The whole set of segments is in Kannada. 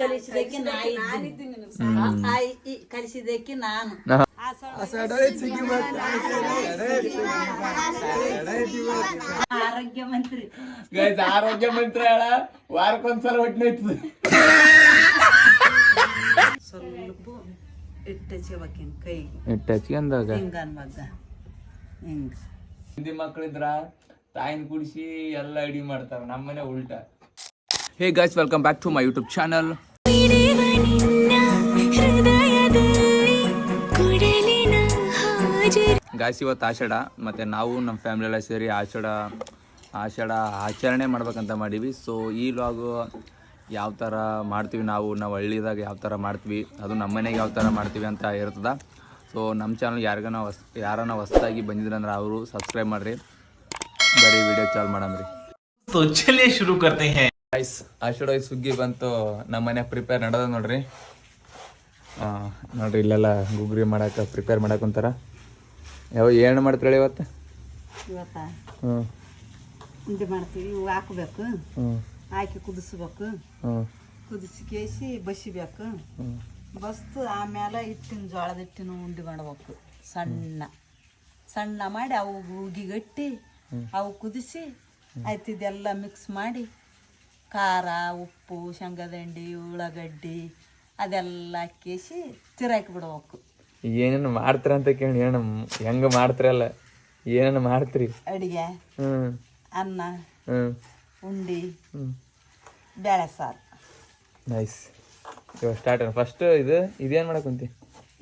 ಕಲಿಸಿದಕ್ಕೆ ಕಲಿಸಿದಕ್ಕೆ ನಾನು ಆರೋಗ್ಯ ಮಂತ್ರಿ ಆರೋಗ್ಯ ಮಂತ್ರಿ ಹೇಳ ವಾರಕ್ಕೊಂದ್ಸಲ ಹೊಟ್ಟೆ ಸ್ವಲ್ಪ ಇಟ್ಟು ಕೈಗೆ ಹಚ್ಕೊಂಡಾಗ ಹಿಂಗ ಮಗ್ಗ ಹಿಂಗ ಹಿಂದಿ ಮಕ್ಳಿದ್ರ ತಾಯಿನ ಕುಡಿಸಿ ಎಲ್ಲ ಅಡಿ ಮಾಡ್ತಾರ ನಮ್ಮನೆ ಉಲ್ಟಾ. Hey guys, welcome back to my YouTube channel. Guys, ಇವತ್ತು ಆಷಾಢ ಮತ್ತು ನಾವು ನಮ್ಮ ಫ್ಯಾಮಿಲಿ ಎಲ್ಲ ಸೇರಿ ಆಷಾಢ ಆಚರಣೆ ಮಾಡ್ಬೇಕಂತ ಮಾಡೀವಿ. ಸೊ ಈ ವ್ಲಾಗು ಯಾವ ಥರ ಮಾಡ್ತೀವಿ, ನಾವು ಹಳ್ಳಿದಾಗ ಯಾವ ಥರ ಮಾಡ್ತೀವಿ, ಅದು ನಮ್ಮ ಮನೆಗೆ ಯಾವ ಥರ ಮಾಡ್ತೀವಿ ಅಂತ ಇರ್ತದೆ. ಸೊ ನಮ್ಮ ಚಾನಲ್ ಯಾರನ್ನ ಹೊಸದಾಗಿ ಬಂದಿದ್ರಂದ್ರೆ ಅವರು ಸಬ್ಸ್ಕ್ರೈಬ್ ಮಾಡಿರಿ. ಬರೀ ವಿಡಿಯೋ ಚಾಲು ಮಾಡಮ್ರಿ. तो चलिए शुरू करते हैं. ಗೈಸ್, ಆಷಾಢ ಸುಗ್ಗಿ ಬಂತು, ನಮ್ಮ ಮನೆ ಪ್ರಿಪೇರ್ ನಡೆದ ನೋಡ್ರಿ. ನೋಡ್ರಿ ಇಲ್ಲೆಲ್ಲ ಗುಗ್ರಿ ಮಾಡಕ್ಕೆ ಪ್ರಿಪೇರ್ ಮಾಡಕ್ಕಂತಾರ. ಏನು ಮಾಡ್ತೀರಿ ಇವತ್ತು? ಉಂಡೆ ಮಾಡ್ತೀವಿ. ಇವು ಹಾಕಬೇಕು, ಹಾಕಿ ಕುದಿಸ್ಬೇಕು, ಕುದಿಸಿ ಕೇಸಿ ಬಸಿಬೇಕು. ಬಸ್ತು ಆಮೇಲೆ ಜೋಳದ ಹಿಟ್ಟಿನ ಉಂಡೆ ಮಾಡ್ಬೇಕು. ಸಣ್ಣ ಸಣ್ಣ ಮಾಡಿ ಅವು ಉಗಿಗಟ್ಟಿ ಅವು ಕುದಿಸಿ ಆಯ್ತು ಇದೆಲ್ಲ ಮಿಕ್ಸ್ ಮಾಡಿ ಖಾರ, ಉಪ್ಪು, ಶೇಂಗಾದಂಡಿ, ಉಳ್ಳಾಗಡ್ಡಿ ಅದೆಲ್ಲ ಹಾಕೇಸಿ ತಿರಾಕಿ ಬಿಡ್ಬೇಕು. ಏನೇನು ಮಾಡ್ತೀರ ಅಂತ ಕೇಳಿ, ಹೆಂಗ ಮಾಡ್ತಿರಲ್ಲ, ಏನೇನು ಮಾಡ್ತೀರಿ ಅಡಿಗೆ? ಅನ್ನ, ಉಂಡಿ, ಬೇಳೆ ಸಾರು. ನೈಸ್. ಇವಾಗ ಸ್ಟಾರ್ಟ್. ಫಸ್ಟ್ ಇದೇನು ಮಾಡಕ್ಕಂತಿ?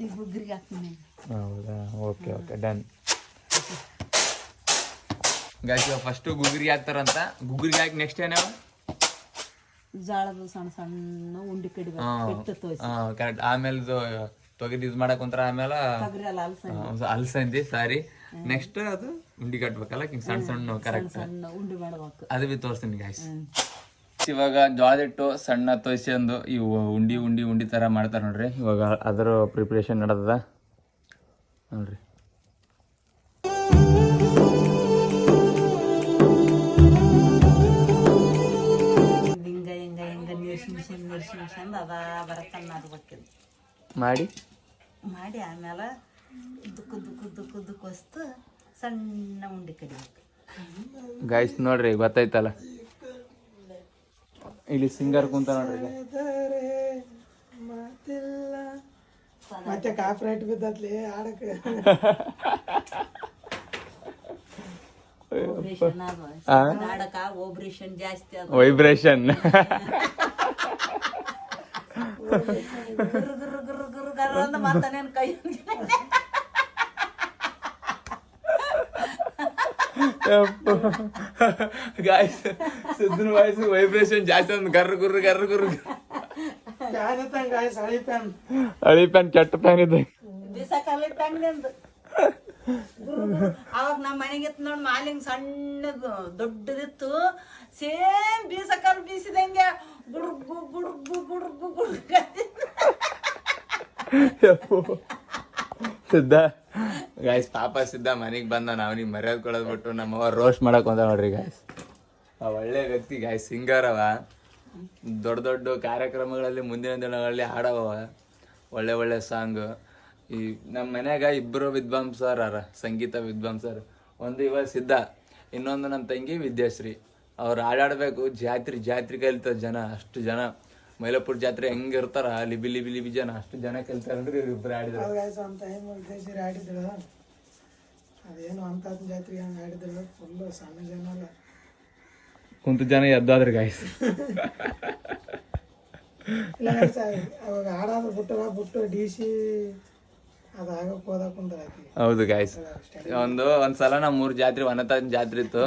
ಈ ಗುಗ್ರಿಗೆ ಹಾಕ್ತೀನಿ. ಹೌದಾ, ಓಕೆ ಓಕೆ, ಡನ್. ಗಾಯ್ಸ್, ಇವಾಗ ಫಸ್ಟು ಗುಗ್ರಿಗೆ ಹಾಕ್ತಾರಂತ. ಗುಗ್ರಿಗೆ ಹಾಕಿ ನೆಕ್ಸ್ಟ್ ಏನಾವ? ಜಾಳದ ಸಣ್ಣ ಸಣ್ಣ ಉಂಡಿ ಕಡಿಬೇಕು. ಕರೆಕ್ಟ್. ಆಮೇಲೆ ತೊಗರಿ ಇದು ಮಾಡಕ್ ಕುಂತಾರ. ಆಮೇಲೆ ಅಲ್ಸಂದಿ, ಸಾರಿ. ನೆಕ್ಸ್ಟ್ ಅದು ಉಂಡಿ ಕಟ್ಬೇಕಲ್ಲ, ಸಣ್ಣ ಸಣ್ಣ. ಕರೆಕ್ಟ್, ಉಂಡಿ ಮಾಡ್ಬೇಕು. ಅದು ಬಿ ತೋರಿಸ್ತೀನಿ ಗಾಯ್ಸ್. ಇವಾಗ ಜೋಳದ ಹಿಟ್ಟು ಸಣ್ಣ ತೋರಿಸ್ಕೊಂಡು ಇವು ಉಂಡಿ ಉಂಡಿ ಉಂಡಿ ಥರ ಮಾಡ್ತಾರೆ ನೋಡ್ರಿ. ಇವಾಗ ಅದರ ಪ್ರಿಪ್ರೇಷನ್ ನಡೆದದ ನೋಡ್ರಿ. ಮಾಡಿ ಮಾಡಿ ಆಮೇಲೆ ಉದ್ದಕ್ಕುದ್ದಕ್ಕುದ್ದಕ್ಕುದ್ದಕ್ಕುಸ್ತು ಸಣ್ಣ ಉಂಡೆ ಕಡಿಬೇಕು. ಗಾಯ್ಸ್ ನೋಡ್ರಿ, ಗೊತ್ತಾಯ್ತಲ್ಲ, ಇಲ್ಲಿ ಸಿಂಗರ್ ಕುಂತ ನೋಡ್ರಿ. ಮತ್ತೆ ಕಾಫ್ರೈಟ್ ಬಿದ್ದತ್ಲಿ ಆಡಕ್ಕೆ. ವೈಬ್ರೇಷನ್ ಜಾಸ್ತಿ, ವೈಬ್ರೇಷನ್. ಮಾತಾನೇನ್ ಕೈ ಗಾಯ್ಸ್, ಸಿದ್ದನ ವಾಯ್ಸ್ ವೈಬ್ರೇಷನ್ ಜಾಸ್ತಿ ಅಂದ್ ಗರ್ರ ಗುರ್ರ ಗರ್ರ ಗುರ್ರ. ಹಳಿ ಪ್ಯಾನ್ ಕೆಟ್ಟ ಪ್ಯಾನ್ ಇದೆ. ಅವಾಗ ನಮ್ಮ ಮನೆಗಿತ್ತು ನೋಡಿ ಮಾಲಿಂಗ್ ಸಣ್ಣದು ದೊಡ್ಡದಿತ್ತು. ಸೇಮ್ ಬೀಸಕಾಲು ಬೀಸಿದಂಗೆ ಗುಡುಗು ಗುಡುಗು ಗುಡುಗು ಗುಡುಗ. ಸಿದ್ಧ ಗಾಯ್ಸ್, ಪಾಪ ಸಿದ್ಧ ಮನೆಗೆ ಬಂದ ನಾವನಿಗೆ ಮರ್ಯಾದೆ ಕೊಡೋದು ಬಿಟ್ಟು ನಮ್ಮವ ರೋಸ್ಟ್ ಮಾಡಕ್ ಬಂದ ನೋಡ್ರಿ ಗಾಯ್ಸ್. ಒಳ್ಳೆ ವ್ಯಕ್ತಿ ಗಾಯ್ಸ್, ಸಿಂಗರ್ ಅವ. ದೊಡ್ಡ ದೊಡ್ಡ ಕಾರ್ಯಕ್ರಮಗಳಲ್ಲಿ ಮುಂದಿನ ದಿನಗಳಲ್ಲಿ ಹಾಡವ ಒಳ್ಳೆ ಒಳ್ಳೆ ಸಾಂಗ್. ಈ ನಮ್ಮ ಮನ್ಯಾಗ ಇಬ್ಬರು ವಿದ್ವಾಂಸರ, ಸಂಗೀತ ವಿದ್ವಾಂಸರು. ಒಂದು ಇವಾಗ ಸಿದ್ಧ, ಇನ್ನೊಂದು ನಮ್ಮ ತಂಗಿ ವಿದ್ಯಾಶ್ರೀ. ಅವ್ರು ಹಾಡಾಡ್ಬೇಕು. ಜಾತ್ರೆ ಕಲಿತಾರ ಜನ, ಅಷ್ಟು ಜನ. ಮೈಲಾಪುರ ಜಾತ್ರೆ ಹೆಂಗಿರ್ತಾರ, ಲಿಬಿ ಲಿಬಿ ಲಿಬಿ ಜನ, ಅಷ್ಟು ಜನ ಕಲಿತಾರನ್ರಿ ಇವ್ರಿಬ್ರು ಹಾಡಿದ್ರು. ಅದೇನು ಅಂತ ಜಾತ್ರೆ ಹಂಗೆ ಹಾಡಿದ್ರು. ಫುಲ್ ಸಣ್ಣ ಜನ ಅಲ್ಲ, ಕುಂತ ಜನ ಎದ್ದಾದ್ರಿ ಗಾಯ್ಸ್. ಇಲ್ಲ ಅವಾಗ ಹಾಡೋದು ಬಿಟ್ಟು ಡಿಸಿ ಅದಾಗಕ್ಕೆ ಹೋದಕ್ಕೆ ಕುಂತ. ಹೌದು ಗಾಯ್ಸ್, ಒಂದ್ಸಲ ನಮ್ಮ 3 ಜಾತ್ರೆ ವನತಾನ್ ಜಾತ್ರೆ ಇತ್ತು.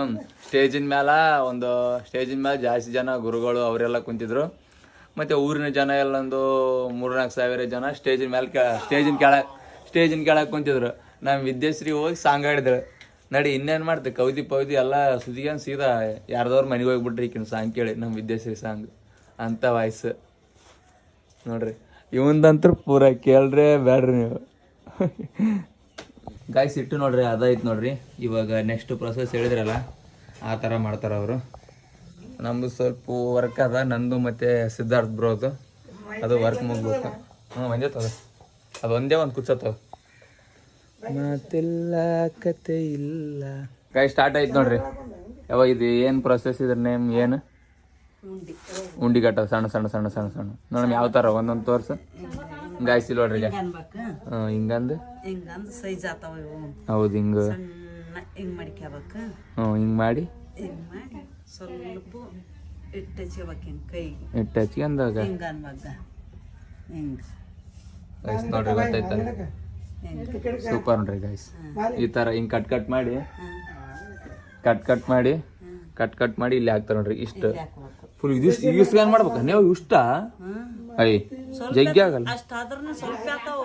ಸ್ಟೇಜಿನ ಮೇಲೆ ಜಾಸ್ತಿ ಜನ ಗುರುಗಳು ಅವರೆಲ್ಲ ಕುಂತಿದ್ರು. ಮತ್ತು ಊರಿನ ಜನ ಎಲ್ಲ ಒಂದು 3-4 ಸಾವಿರ ಜನ ಸ್ಟೇಜಿನ ಕೆಳಗೆ ಕುಂತಿದ್ರು. ನಮ್ಮ ವಿದ್ಯಾಶ್ರೀ ಹೋಗಿ ಸಾಂಗ್ ಹಾಡಿದ್ರು. ನಡಿ ಇನ್ನೇನು ಮಾಡ್ತೆ, ಕವಿದಿ ಎಲ್ಲ ಸುದಿಗನ್ ಸೀದಾ ಯಾರ್ದವ್ರ ಮನೆಗೆ ಹೋಗ್ಬಿಟ್ರಿ ಈಕಿನ ಸಾಂಗ್ ಕೇಳಿ, ನಮ್ಮ ವಿದ್ಯಾಶ್ರೀ ಸಾಂಗ್ ಅಂತ ವಾಯ್ಸ್ ನೋಡ್ರಿ. ಇವಂದಂತೂ ಪೂರ ಕೇಳ್ರೆ ಬೇಡ್ರಿ ನೀವು. ಗಾಯ್ಸ್, ಇಟ್ಟು ನೋಡ್ರಿ, ಅದಾಯ್ತು ನೋಡ್ರಿ. ಇವಾಗ ನೆಕ್ಸ್ಟ್ ಪ್ರೊಸೆಸ್ ಹೇಳಿದ್ರಲ್ಲ, ಆ ಥರ ಮಾಡ್ತಾರೆ ಅವರು. ನಮ್ದು ಸ್ವಲ್ಪ ವರ್ಕ್ ಅದ ನಂದು ಮತ್ತೆ ಸಿದ್ಧಾರ್ಥ ಬ್ರೋದು ಅದು ವರ್ಕ್ ಮುಗ್ಬೇಕು. ಮಂಜೆ ತಗೋ ಅದು ಒಂದೇ ಒಂದು ಕುಚ್ಚತ್ತವ ಮಾತಿಲ್ಲ ಕತೆ ಇಲ್ಲ. ಕೈ ಸ್ಟಾರ್ಟ್ ಆಯ್ತು ನೋಡ್ರಿ. ಯಾವಾಗ ಇದು ಏನು ಪ್ರೊಸೆಸ್ ಇದ್ರ ನೇಮ್ ಏನು? ಉಂಡಿ ಕಟ್ಟೋದು ಸಣ್ಣ ಸಣ್ಣ ಸಣ್ಣ ಸಣ್ಣ ಸಣ್ಣ ನೋಡಮ್ ಯಾವ ಥರ ಒಂದೊಂದು ತೋರ್ಸು. ಗಾಯ್ಸಿಲ್ ನೋಡ್ರಿ ಈಗ ಹಿಂಗಂದು ಸೈಜ್ ಆತಾವ ಇವು. ಹೌದು ಹಿಂಗ ಸಣ್ಣ ಹಿಂಗ್ ಮಾಡ್ಕೋಬೇಕು. ಹಿಂಗ್ ಮಾಡಿ ಸ್ವಲ್ಪ ಇಟ್ಟು ಹಚ್ಕೋಬೇಕು ಹಿಂಗೆ ಕೈಗೆ ಇಟ್ಟು ಹಚ್ಕೊಂಡಾಗ ಹಿಂಗ ಅನ್ಬಾಗ ಹಿಂಗೆ ಗೈಸ್ ನೋಡ್ರಿ ಗೊತ್ತಾಯ್ತಲ್ಲ ಸೂಪರ್ ನೋಡ್ರಿ ಗೈಸ್. ಈ ಥರ ಹಿಂಗೆ ಕಟ್ ಮಾಡಿ ಇಲ್ಲಿ ಹಾಕ್ತಾರೆ ನೋಡ್ರಿ. ಇಷ್ಟು ಫುಲ್ ಇಷ್ಟು ಏನ್ ಮಾಡ್ಬೇಕ ನೀವು ಇಷ್ಟ ಐ ಜಗ್ಗಿ ಆಗಲ್ಲ ಅಷ್ಟಾದ್ರೂ ಸ್ವಲ್ಪ ಆತಾವ.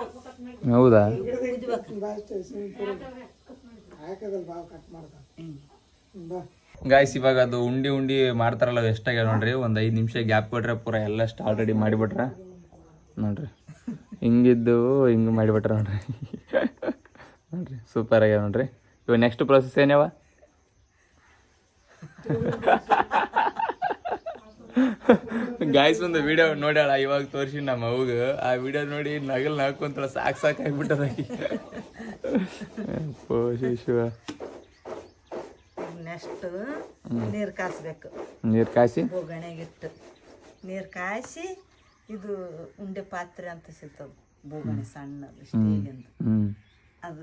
ಹೌದಾ? ಗಾಯ್ಸ್ ಇವಾಗ ಅದು ಉಂಡಿ ಮಾಡ್ತಾರಲ್ಲ ಎಷ್ಟಾಗ್ಯಾವ ನೋಡ್ರಿ. ಒಂದು 5 ನಿಮಿಷ ಗ್ಯಾಪ್ ಕೊಟ್ರೆ ಪೂರ ಎಲ್ಲ ಆಲ್ರೆಡಿ ಮಾಡಿಬಿಟ್ರ ನೋಡ್ರಿ. ಹಿಂಗಿದ್ದು ಹಿಂಗೆ ಮಾಡಿಬಿಟ್ರ ನೋಡ್ರಿ. ನೋಡ್ರಿ ಸೂಪರ್ ಆಗ್ಯಾವ ನೋಡ್ರಿ. ಇವಾಗ ನೆಕ್ಸ್ಟ್ ಪ್ರೊಸೆಸ್ ಏನ್ಯಾವ? ಗಾಯ್ಸ್ ಒಂದು ವಿಡಿಯೋ ನೋಡ್ಯಾಳ ಇವಾಗ ತೋರಿಸಿ ನಮ್ಮ ಅವ್ಗ. ಆ ವಿಡಿಯೋ ನೋಡಿ ನಗಲ್ ನಾಕೊಂತಳ ಸಾಕಾಗ್ಬಿಟ್ಟದಾಗಿ. ಶಿಶುವ ನೆಕ್ಸ್ಟ್ ನೀರು ಕಾಸ್ಬೇಕು. ನೀರು ಕಾಸಿ ಬೋಗಣೆಗಿಟ್ಟು ನೀರು ಕಾಯಿಸಿ ಇದು ಉಂಡೆ ಪಾತ್ರೆ ಅಂತ ಸಿಗ್ತದೆ ಬೋಗಣೆ ಸಣ್ಣದು ಸ್ಟೀಲಿಂದ. ಅದು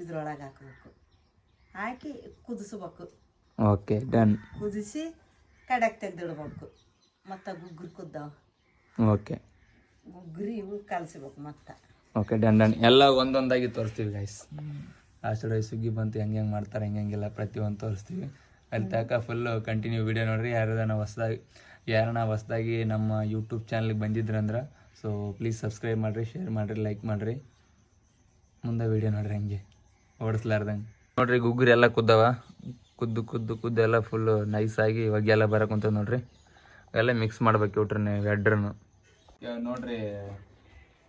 ಇದ್ರೊಳಗೆ ಹಾಕಬೇಕು. ಹಾಕಿ ಕುದಿಸ್ಬೇಕು. Okay done. ಕುದಿಸಿ ಕಡೆಗೆ ತೆಗ್ದಿಡ್ಬೇಕು. ಮತ್ತು ಗುಗ್ರಿ ಕುದ್ದಾವ. ಓಕೆ ಗುಗ್ರಿ ಇವು ಕಲಸಿಬೇಕು ಮತ್ತೆ. Okay done. ಎಲ್ಲ ಒಂದೊಂದಾಗಿ ತೋರಿಸ್ತೀವಿ ಗೈಸ್. ಆಷಾಢ ಸುಗ್ಗಿ ಬಂತು ಹೆಂಗೆ ಮಾಡ್ತಾರೆ ಹೆಂಗೆಲ್ಲ ಪ್ರತಿಯೊಂದು ತೋರಿಸ್ತೀವಿ. ಅಲ್ಲಿ ತನಕ ಫುಲ್ಲು ಕಂಟಿನ್ಯೂ ವಿಡಿಯೋ ನೋಡ್ರಿ. ಯಾರನ್ನ ಹೊಸ್ದಾಗಿ ನಮ್ಮ ಯೂಟ್ಯೂಬ್ ಚಾನಲ್ಗೆ ಬಂದಿದ್ರಂದ್ರೆ ಸೊ ಪ್ಲೀಸ್ ಸಬ್ಸ್ಕ್ರೈಬ್ ಮಾಡಿರಿ, ಶೇರ್ ಮಾಡಿರಿ, ಲೈಕ್ ಮಾಡಿರಿ. ಮುಂದೆ ವಿಡಿಯೋ ನೋಡ್ರಿ ಹೆಂಗೆ ಓಡಿಸ್ಲಾರ್ದಂಗೆ ನೋಡ್ರಿ. ಗುಗ್ರಿ ಎಲ್ಲ ಕುದ್ದವ. ಕುದ್ದು ಎಲ್ಲ ಫುಲ್ಲು ನೈಸಾಗಿ ಇವಾಗ ಎಲ್ಲ ಬರಕುಂತ ನೋಡ್ರಿ. ಎಲ್ಲ ಮಿಕ್ಸ್ ಮಾಡ್ಬೇಕು ಇವ್ಟ್ರನ್ನ ಎಡ್ರನ್ನು. ಇವಾಗ ನೋಡ್ರಿ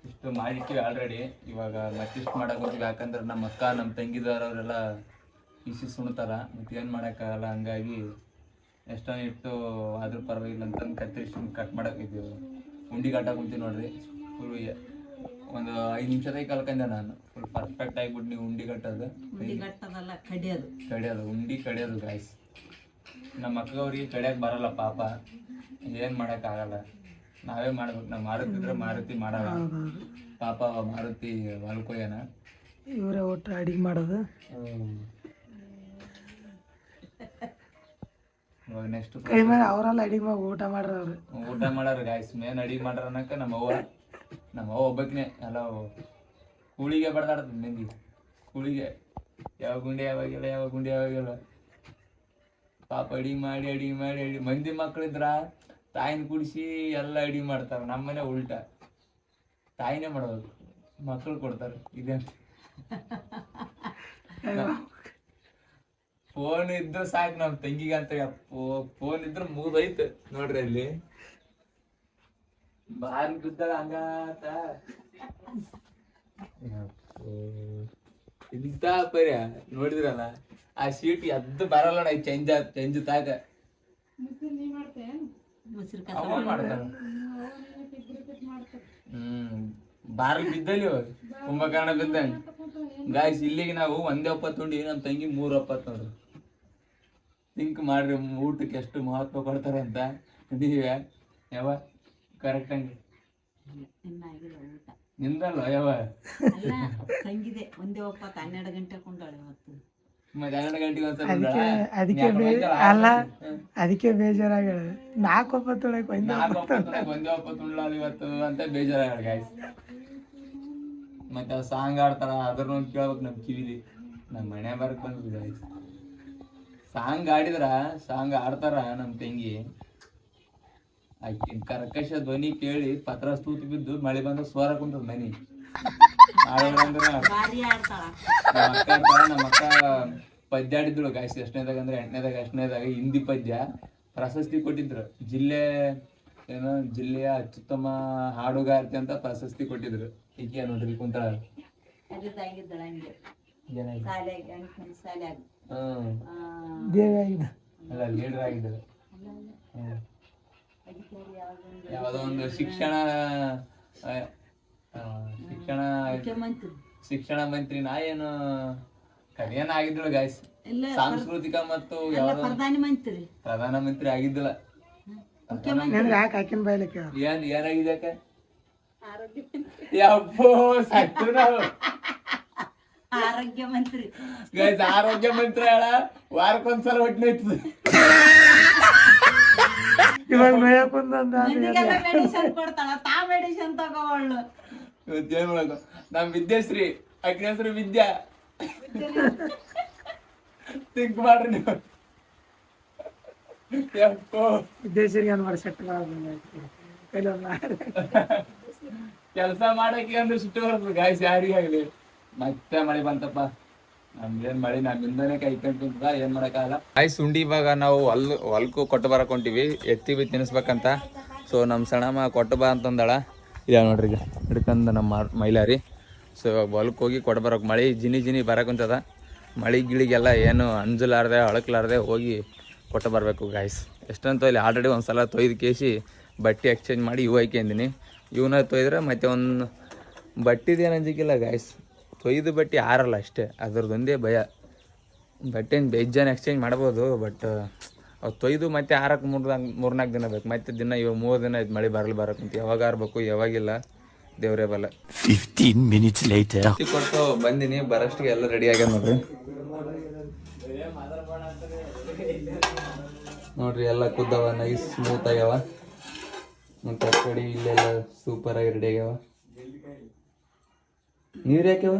ಇಷ್ಟು ಮಾಡಿರ್ತೀವಿ ಆಲ್ರೆಡಿ. ಇವಾಗ ಮತ್ತಿಷ್ಟು ಮಾಡಕ್ಕೆ ಯಾಕಂದ್ರೆ ನಮ್ಮ ಅಕ್ಕ ನಮ್ಮ ತಂಗಿದವರೆಲ್ಲ ಇಸಿ ಸುಣ್ತಾರ. ಮತ್ತು ಏನು ಮಾಡೋಕ್ಕಾಗಲ್ಲ. ಹಂಗಾಗಿ ಎಷ್ಟೊಂದು ಇಟ್ಟು ಆದ್ರೂ ಪರವಾಗಿಲ್ಲ ಅಂತಂದು ಕತ್ತರಿಸಿ ಕಟ್ ಮಾಡೋಕ್ಕಿದ್ದೀವಿ. ಉಂಡಿ ಕಟ್ಟಕ್ಕೆ ಕುಂತೀವಿ ನೋಡ್ರಿ. ಫುಲ್ ಒಂದು 5 ನಿಮಿಷದಾಗ ಕಲ್ಕೊಂಡೆ ನಾನು. ಫುಲ್ ಪರ್ಫೆಕ್ಟ್ ಆಗಿಬಿಟ್ಟು ನೀವು ಉಂಡಿ ಕಟ್ಟೋದು ಕಡಿಯೋದು ಉಂಡಿ ಕಡಿಯೋದು ಗಾಯ್ಸ್. ನಮ್ಮ ಅಕ್ಕವ್ರಿಗೆ ಕಡಿಯೋಕೆ ಬರಲ್ಲ ಪಾಪ. ಏನು ಮಾಡೋಕ್ಕಾಗಲ್ಲ, ನಾವೇ ಮಾಡ್ಬೇಕು. ನಾವು ಮಾರುತಿದ್ರೆ ಮಾರುತಿ ಮಾಡಲ್ಲ ಪಾಪ. ಮಾರುತಿ ಹೊಲ್ಕೋಯನ ಇವರೇ ಒಟ್ಟು ಅಡಿಗೆ ಮಾಡೋದು. ಇವಾಗ ನೆಕ್ಸ್ಟ್ ಕೈ ಮೇಲೆ ಅವರೆಲ್ಲ ಅಡಿಗೆ ಮಾಡಿ ಊಟ ಮಾಡ್ರ ಗಾಯ್ಸ್. ಮೇನ್ ಅಡಿಗೆ ಮಾಡ್ರ ಅನ್ನಕ ನಮ್ಮವ್ವ ಒಬ್ಬಕ್ನೆ ಎಲ್ಲ ಕೂಳಿಗೆ ಬಡ್ದಾಡ್ತದೆ ಮಂದಿ. ಕೂಳಿಗೆ ಯಾವ ಗುಂಡಿ ಯಾವಾಗಿಲ್ಲ ಪಾಪ. ಅಡಿಗೆ ಮಾಡಿ ಮಂದಿ ಮಕ್ಳಿದ್ರ ತಾಯಿನ ಕುಡಿಸಿ ಎಲ್ಲ ಅಡಿಗೆ ಮಾಡ್ತಾರೆ. ನಮ್ಮನೆ ಉಲ್ಟಾ ತಾಯಿನೇ ಮಾಡೋದು, ಮಕ್ಕಳು ಕೊಡ್ತಾರೆ. ಇದೇ ಫೋನ್ ಇದ್ರೆ ಸಾಕು ನಮ್ಮ ತಂಗಿಗಂತ. ಫೋನ್ ಇದ್ರೆ ಮುಗ್ದೈತೆ ನೋಡ್ರಿ. ಅಲ್ಲಿ ಬಾರಿ ಬಿದ್ದಾಗ ಹಂಗಾತ ಇಂತ ಪರ್ಯ ನೋಡಿದ್ರಲ್ಲ. ಆ ಸೀಟ್ ಎದ್ದು ಬರಲ್ಲ ಚೇಂಜ್ ತಾಕ ಮಾಡ್ತಾರ. ಬಾರ್ಲಿ ಬಿದ್ದಲ್ಲಿ ಕುಂಭಕರ್ಣ ಬಿದ್ದಂಗ ಗಾಯ್ಸ್. ಇಲ್ಲಿಗೆ ನಾವು 1 ಒಪ್ಪತ್ತು ಉಂಡಿ, ನಮ್ಮ ತಂಗಿ 3 ಒಪ್ಪತ್ತು ನೋಡ್ರಿ. ಥಿಂಕ್ ಮಾಡ್ರಿ ಊಟಕ್ಕೆ ಎಷ್ಟು ಮಹತ್ವ ಕೊಡ್ತಾರೆ ಅಂತ. ನೀವೇ ಯಾವ ಕರೆಕ್ಟ್ ಹಂಗೆ ನಿಂದಲ್ಲ ಯಾವ ತಂಗಿದೆ 1 ಒಪ್ಪತ್ತು 12 ಗಂಟೆ ಕೊಂಡಾಳೆ. ಮತ್ತೆ 12 ಗಂಟೆಗೆ ಅದಕ್ಕೆ ಬೇಜಾರಾಗ 4 ಒಪ್ಪತ್ತು 1 ಒಪ್ಪತ್ತು ಉಂಡ್ಲಾದ ಇವತ್ತು ಅಂತ ಬೇಜಾರಾಗ ಗಾಯ್ಸ್. ಮತ್ತೆ ಸಾಂಗ್ ಆಡ್ತಾರ, ಅದ್ರನ್ನ ಕೇಳ್ಬೇಕು ನಮ್ ಕಿವಿಲಿ. ನಮ್ಮ ಮನೆ ಬರಕ್ ಬಂದ್ವಿ ಗಾಯ್ಸ್. ಸಾಂಗ್ ಆಡ್ತಾರ ನಮ್ ತಂಗಿ. ಕರ್ಕಶ ಧ್ವನಿ ಕೇಳಿ ಪತ್ರ ಸ್ತೂತಿ ಬಿದ್ದು ಮಳೆ ಬಂದ ಸೋರ ಕುಂತದ ಮನಿ. ನಮ್ಮ ಅಕ್ಕ ಪದ್ಯ ಆಡಿದ್ರು ಗಾಯ್ಸ್. ಎಷ್ಟನೇದಾಗ ಅಂದ್ರೆ 8ನೇದಾಗ ಹಿಂದಿ ಪದ್ಯ ಪ್ರಶಸ್ತಿ ಕೊಟ್ಟಿದ್ರು. ಜಿಲ್ಲೆಯ ಅತ್ಯುತ್ತಮ ಹಾಡುಗಾರ್ತಿ ಅಂತ ಪ್ರಶಸ್ತಿ ಕೊಟ್ಟಿದ್ರು. ಈಗ ನೋಡ್ರಿ ಕುಂತ ಲೀಡರ್ ಆಗಿದ್ರು. ಯಾವುದೋ ಒಂದು ಶಿಕ್ಷಣ ಶಿಕ್ಷಣ ಮಂತ್ರಿ ನಾ ಏನು ಕರಿಯನ ಆಗಿದ್ದಳು ಗಾಯ್ಸ್. ಸಾಂಸ್ಕೃತಿಕ ಮತ್ತು ಯಾವ್ದೋ ಪ್ರಧಾನ ಮಂತ್ರಿ ಆಗಿದ್ದಳ. ಹಾಕಿನ ಬಾಯ್ಲಿಕ್ಕೆ ಏನಾಗಿದೆ ಅಕ್ಕ? ಯಪ್ಪೋ ಸತ್ತು ನಾವು. ಆರೋಗ್ಯ ಮಂತ್ರಿ ಗೈಸ್ ಆರೋಗ್ಯ ಮಂತ್ರಿ ಹೇಳ ವಾರಕ್ಕೊಂದ್ಸಲ ಹೊಟ್ಟೆ ಐತದ. ಇವಾಗ ಮೇಯಕ್ಕಂದ ಮೆಡಿಸಿನ್ ಕೊಡ್ತಾಳ, ತಾ ಮೆಡಿಸಿನ್ ತಗೋವಳ್ಳು. ಏನ್ ಮಾಡಕ ನಮ್ ವಿದ್ಯಾಶ್ರೀ ಅಕ್ಕಿನ ಹೆಸರು ವಿದ್ಯಾ. ಥಿಂಕ್ ಮಾಡ್ರಿ ನೀವು. ಯಪ್ಪೋ ವಿದೇಶಿಗೆ ಮಾಡಿ ಸೆಟ್ ಕೆಲಸ ಮಾಡಕ್ಕೆ ಅಂದ್ರೆ ಸುಟ್ಟು ಬರ್ತದೆ ಗಾಯ್ಸ್ ಯಾರಿಗಾಗ್ಲಿ. ಮತ್ತೆ ಮಳೆ ಬಂತಪ್ಪ. ನಮ್ಗೇನ್ ಮಳೆ ನಮ್ಮಿಂದನೇ ಕೈಕೊಂತ ಏನ್ ಮಾಡಕ್ಕಾಗಲ್ಲ. ಗಾಯ್ಸ್ ಉಂಡಿ ಇವಾಗ ನಾವು ಹೊಲ್ಕು ಕೊಟ್ಟು ಬರಕ್ ಹೊಂಟಿವಿ, ಎತ್ತಿ ಬಿ ತಿನ್ನಿಸ್ಬೇಕಂತ. ಸೊ ನಮ್ಮ ಸಣ್ಣಮ್ಮ ಕೊಟ್ಟು ಬಾ ಅಂತಂದಳ. ಇಲ್ಲ ನೋಡ್ರಿ ಈಗ ಹಿಡ್ಕಂದು ನಮ್ಮ ಮೈಲಾರಿ. ಸೊ ಇವಾಗ ಹೊಲ್ಕ್ ಹೋಗಿ ಕೊಟ್ಟು ಬರೋಕೆ ಮಳೆ ಜಿನಿ ಬರಕುಂತದ. ಮಳೆ ಗಿಳಿಗೆಲ್ಲ ಏನು ಅಂಜಲಾರ್ದೆ ಅಳಕ್ಲಾರ್ದೆ ಹೋಗಿ ಕೊಟ್ಟು ಬರಬೇಕು ಗಾಯ್ಸ್. ಎಷ್ಟಂತ ಇಲ್ಲಿ ಆಲ್ರೆಡಿ ಒಂದು ಸಲ ತೊಯ್ದು ಕೇಸಿ ಬಟ್ಟೆ ಎಕ್ಸ್ಚೇಂಜ್ ಮಾಡಿ ಇವು ಹಾಕ್ಯಂದಿನಿ. ಇವನ್ನ ತೊಯ್ದ್ರೆ ಮತ್ತೆ ಒಂದು ಬಟ್ಟೆದೇನು ಅಂಜಿಕಿಲ್ಲ ಗಾಯ್ಸ್. ತೊಯ್ದು ಬಟ್ಟೆ ಆರಲ್ಲ ಅಷ್ಟೇ, ಅದ್ರದ್ದೊಂದೇ ಭಯ. ಬಟ್ಟೆನ ಬೇಜಾನ್ ಎಕ್ಸ್ಚೇಂಜ್ ಮಾಡ್ಬೋದು, ಬಟ್ ಅವು ತೊಯ್ದು ಮತ್ತೆ ಆರಕ್ಕೆ 3-4 ದಿನ ಬೇಕು. ಮತ್ತೆ ದಿನ ಇವಾಗ 3 ದಿನ ಆಯ್ತು ಮಳೆ ಬರಕ್ಕಂತ. ಯಾವಾಗ ಆರ್ಬೇಕು ಯಾವಾಗಿಲ್ಲ ದೇವ್ರೇ ಬಲ್ಲ. 15 minutes later. ಕೊಟ್ಟು ಬಂದಿನಿ, ಬರೋಷ್ಟಿಗೆ ಎಲ್ಲ ರೆಡಿ ಆಗ್ಯಾದ ನೋಡ್ರಿ. ನೋಡ್ರಿ ಎಲ್ಲ ಕುದ್ದವ, ನೈಸ್ ಸ್ಮೂತ್ ಆಗ್ಯಾವ. ಮತ್ತೆ ಆ ಕಡೆ ಇಲ್ಲೆಲ್ಲ ಸೂಪರ್ ಆಗಿ ರೆಡಿ ಆಗ್ಯಾವ. ನೀರ್ ಯಾಕ್ಯಾವ?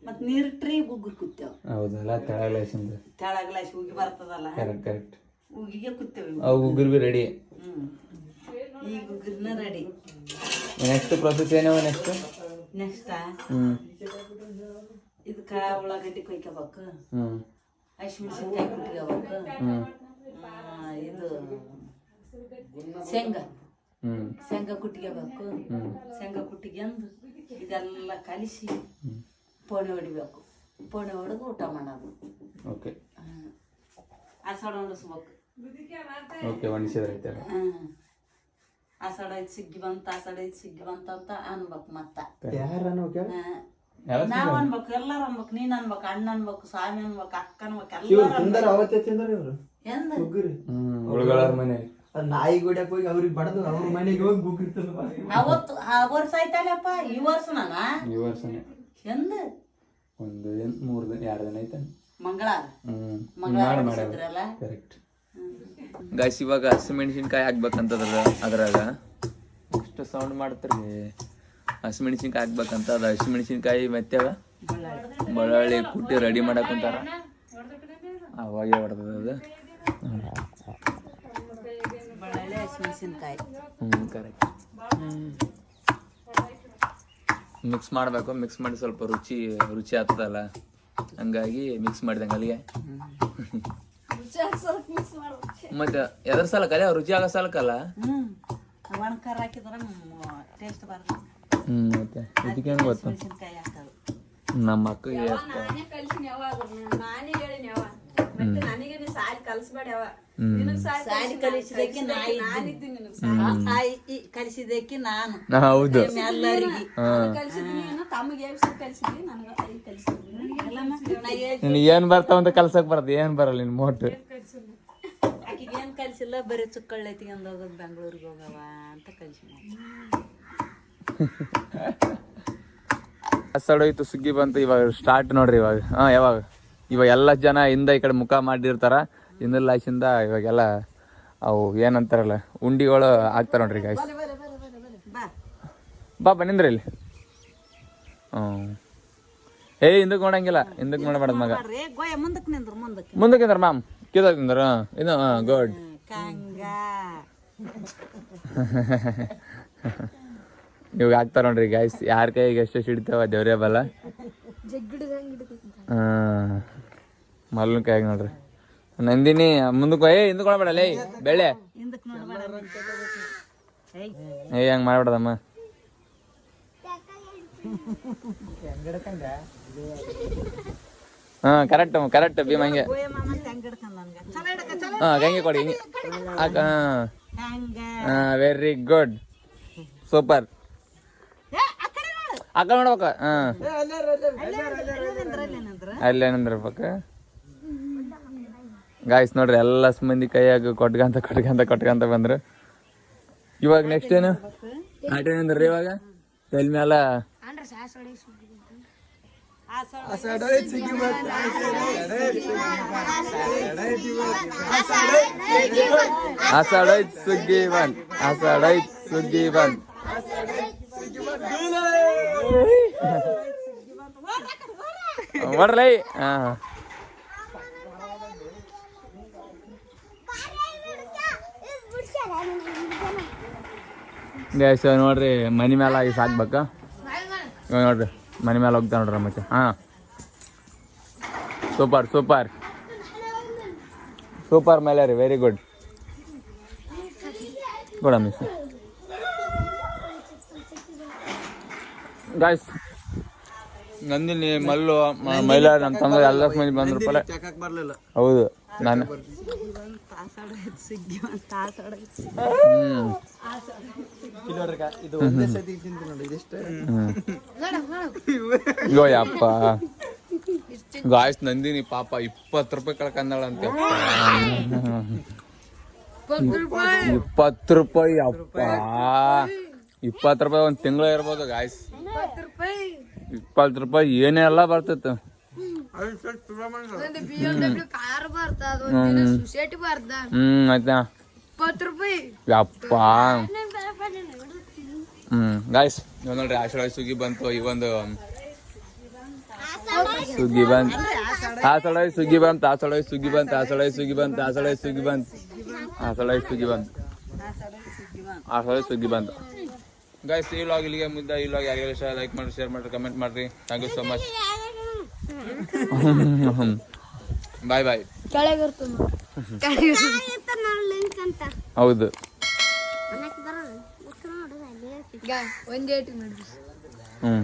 ಮತ್ ನೀರ್ ಟ್ರೀ ಗುಗ್ಗುರ್ ಕುತ್ತೇವ್. ಹೌದಲ್ಲ, ತೆಳಗ್ಲಾಸಿಂದ ತೆಳಗ್ಲಾಸಿ ಉಗಿ ಬರ್ತದಲ್ಲ, ಕರೆಕ್ಟ್. ಉಗಿಗೆ ಕುತ್ತೇವಿ. ಅವು ಗುಗ್ಗುರ್ ಬಿ ರೆಡಿ. ಈ ಗುಗ್ಗುರ್ನ ರೆಡಿ. ನೆಕ್ಸ್ಟ್ ಪ್ರೊಸೆಸ್ ಏನವ ನೆಕ್ಸ್ಟ್? ಇದಕ್ಕ ಉಳ್ಳಾಗಡ್ಡಿ ಕೊಯ್ಕೋಬೇಕು, ಹಸಿಮೆಣಸಿನ್ಕಾಯಿ ಕುಟ್ಕೋಬೇಕು, ಇದು ಶೇಂಗಾ ಕುಟ್ಕೋಬೇಕು. ಶೇಂಗಾ ಕುಟ್ಕೊಂಡು ಇದೆಲ್ಲ ಕಲಿಸಿ ಪೋಣೆ ಹೊಡಿಬೇಕು. ಪೋಣೆ ಹೊಡೆದು ಊಟ ಮಾಡೋದು. ಓಕೆ, ಆಸಾಡ ಹೊಡಿಸ್ಬೇಕು. ಓಕೆ, ಒಣಸಿದ್ರೈತೆ. ಆಸಾಡ ಐದು ಸಿಗ್ಗಿ ಬಂತ, ಆಸಾಡ ಐದು ಸಿಗ್ಗಿ ಬಂತ ಅಂತ ಅನ್ಬೇಕು. ಮತ್ತ ನಾವ್ ಅನ್ಬೇಕು, ಎಲ್ಲಾರು ಅನ್ಬೇಕು. ನೀನ್ ಅನ್ಬೇಕು, ಅಣ್ಣ ಅನ್ಬೇಕು, ಸ್ವಾಮಿ ಅನ್ಬೇಕು, ಅಕ್ಕ ಅನ್ಬೇಕು, ಎಲ್ಲಾರು. ನಾಯಿ ಗುಡಿಯಕ್ ಹೋಗಿ ಅವ್ರಿಗೆ ಬಡದು ಅವ್ರ ಮನೆಗೆ ಹೋಗಿ ಗುಗ್ಗಿರ್ತದ. ಅವತ್ತು ಆ ವರ್ಷ ಆಯ್ತಲ್ಲಪ್ಪ, ಈ ವರ್ಷ ಈ ವರ್ಷನೇ ಎಂದು ಒಂದು 3 ದಿನ 2 ದಿನ ಆಯ್ತಾನೆ. ಮಂಗಳವಾರ ಕರೆಕ್ಟ್ ಗಾಯ್ಸ್. ಇವಾಗ ಹಸಿಮೆಣಸಿನ್ಕಾಯಿ ಹಾಕ್ಬೇಕಂತದ. ಅದ್ರಾಗ ಎಷ್ಟು ಸೌಂಡ್ ಮಾಡ್ತೀರಿ. ಹಸಿಮೆಣಸಿನ್ಕಾಯಿ ಹಾಕ್ಬೇಕಂತ. ಅದು ಹಸಿಮೆಣಸಿನ್ಕಾಯಿ ಮತ್ತೆ ಬಳ್ಳೊಳ್ಳಿ ಕುಟ್ಟಿ ರೆಡಿ ಮಾಡಕ್ ಕುಂತಾರ. ಅವಾಗೆ ಹೊಡೆದದ ಅದು. ಬಳ್ಳೊಳ್ಳಿ ಹಸಿಮೆಣಸಿನ್ಕಾಯಿ ಕರೆಕ್ಟ್. ಮಿಕ್ಸ್ ಮಾಡಬೇಕು. ಮಿಕ್ಸ್ ಮಾಡಿ ಸ್ವಲ್ಪ ರುಚಿ ಆಗ್ತದಲ್ಲ, ಹಂಗಾಗಿ ಮಿಕ್ಸ್ ಮಾಡಿದಂಗೆ ಅಲ್ಲಿಗೆ. ಮತ್ತೆ ಎದ್ರ ಸಲಕ್ಕ ಅಲ್ಲ ರುಚಿ ಆಗೋ ಸಲಕ್ಕಲ್ಲ. ಒಣಕಾರ ಹಾಕಿದ್ರ ಟೇಸ್ಟ್ ಬರ್ತದೆ. ಮತ್ತೆ ಇದಕ್ಕೆ ಹೆಂಗ್ ಗೊತ್ತು ನಮ್ಮ ಅಕ್ಕಗೆ ಕಲಿಸಿದಕ್ಕೆ ನಾನು. ಹೌದು, ಏನ್ ಬರ್ತಾವಂತ ಕಲ್ಸಕ್ ಬರದು, ಏನ್ ಬರಲ್ಲ ನಿನ್ ಮೋಟ್. ಆಕಿಗೆ ಏನ್ ಕಲ್ಸಿಲ್ಲ, ಬರೀ ಚುಕ್ಕಳ್ಳಿ ಎತ್ಕೊಂಡ್ ಹೋಗೋದು, ಬೆಂಗಳೂರಿಗೆ ಹೋಗವ ಅಂತ ಕಲ್ಸಿ. ಹೋಯ್ತು, ಸುಗ್ಗಿ ಬಂತು. ಇವಾಗ ಸ್ಟಾರ್ಟ್ ನೋಡ್ರಿ. ಯಾವಾಗ ಎಲ್ಲ ಜನ ಹಿಂದ ಈ ಕಡೆ ಮುಖ ಮಾಡಿರ್ತಾರ. ಹಿಂದಲ್ಲಾಸಿಂದ ಇವಾಗೆಲ್ಲ ಅವು ಏನಂತಾರಲ್ಲ ಉಂಡಿಗಳು ಹಾಕ್ತಾರ ನೋಡ್ರಿ ಗಾಯ್ಸ್. ಬಾ ನಿಂದ್ರಿ ಇಲ್ಲಿ. ಹಿಂದಕ್ಕೆ ನೋಡಂಗಿಲ್ಲ, ಹಿಂದಕ್ಕೆ ನೋಡಬೇಡ ಮಗ. ಮುಂದಕ್ಕೆ ನಿಂದ್ರ ಮಾಮ್, ಕಿದ ನಿಂದ್ರ. ಇದು ಗುಡ್. ಇವಾಗ ಹಾಕ್ತಾರ ನೋಡ್ರಿ ಗಾಯ್ಸ್. ಯಾರ ಕೈಗೆ ಎಷ್ಟು ಹಿಡಿತಾವ ದೇವ್ರೇ ಬಲ್ಲ. ಮಲ್ಲನ್ ಕೈಯಾಗ ನೋಡ್ರಿ. ನಂದಿನಿ ಮುಂದಕ್ಕೆ ಹಿಂದಕ್ಕೆ ನೋಡ್ಬೇಡಲ್ಲ ಬೆಳೆ. ಹಂಗ್ ಮಾಡ್ಬೇಡದಮ್ಮ. ಹಾ ಕರೆಕ್ಟ್ ಭೀಮ್ ಹಂಗೆ ಗೋಯ ಮಾಮ ಅಂತ ಹೆಂಗ್ ಹಿಡ್ಕೊಂಡ್ ನನ್ಗೆ ಚಲೋ ಹಿಡ್ಕ ಚಲೋ ಹಾ ಹಂಗೆ ಕೊಡಿ ಹಿಂಗೆ ಹೆಂಗ ವೆರಿ ಗುಡ್ ಸೂಪರ್ ಆ ಕಡೆ ನೋಡು ಆ ಕಡೆ ನೋಡ್ಬೇಕ ಹಾ ಅಲ್ಲೇನಂದ್ರ ಅಲ್ಲೇನಂದ್ರಬೇಕ ಗಾಯ್ಸ್ ನೋಡ್ರಿ ಎಲ್ಲ ಮಂದಿ ಕೈಯಾಗ ಕೊಟ್ಕಂತ ಬಂದ್ರು. ಇವಾಗ ನೆಕ್ಸ್ಟ್ ಏನು ಆಟ ಏನಂದ್ರಿ ಇವಾಗ ತಲೆ ಮ್ಯಾಲ ಆಸಾಡೈತ್ ಸುಗ್ಗಿ ಬಂದ್ ಹೊಡ್ರಲೈ ಹಾ ಗ್ಯಾಸ್ ನೋಡ್ರಿ ಮನಿ ಮ್ಯಾಲ ಆಗಿ ಸಾಕ್ಬೇಕ ಇವಾಗ ನೋಡ್ರಿ ಮನಿ ಮ್ಯಾಲ ಹೋಗ್ತಾ ನೋಡ್ರಿ ಮತ್ತೆ ಹಾ ಸೂಪರ್ ಮೇಲೆ ರೀ very good miss guys Nandini Mallu Mylara ನಮ್ಮ ತಮ್ಮ ಎಲ್ಲ ಮಂದಿ ಬಂದ್ರಪ್ಪಲ್ಲ ಹೌದು ನಾನು ಯಪ್ಪ ಗಾಯ್ಸ್ ನಂದಿನಿ ಪಾಪ 20 ರೂಪಾಯಿ ಕಳ್ಕಂದಾಳಂತೆ 20 ರೂಪಾಯಿ ಅಪ್ಪ 20 ರೂಪಾಯಿ ಒಂದ್ ತಿಂಗಳು ಇರ್ಬೋದು ಗಾಯ್ಸ್ 20 ರೂಪಾಯಿ ಏನೇ ಎಲ್ಲ ಬರ್ತೈತೆ ಆಯ್ತಾ ಯಪ್ಪ ಗಾಯ್ಸ್ ನೋಡ್ರಿ ಆಷಾಢ ಸುಗ್ಗಿ ಬಂತು ಈ ಒಂದು ಸುಗ್ಗಿ ಬಂತು ಗೈಸ್ ಈ ವ್ಲಾಗ್ ಇಲ್ಲಿಗೆ ಮುದ್ದ. ಈ ವ್ಲಾಗ್ ಯಾರಿಗೆಲ್ಲ ಇಷ್ಟ ಲೈಕ್ ಮಾಡಿ, ಶೇರ್ ಮಾಡಿ, ಕಮೆಂಟ್ ಮಾಡ್ರಿ. Thank you so much. Bye. ಹೌದು ಹ್ಮ್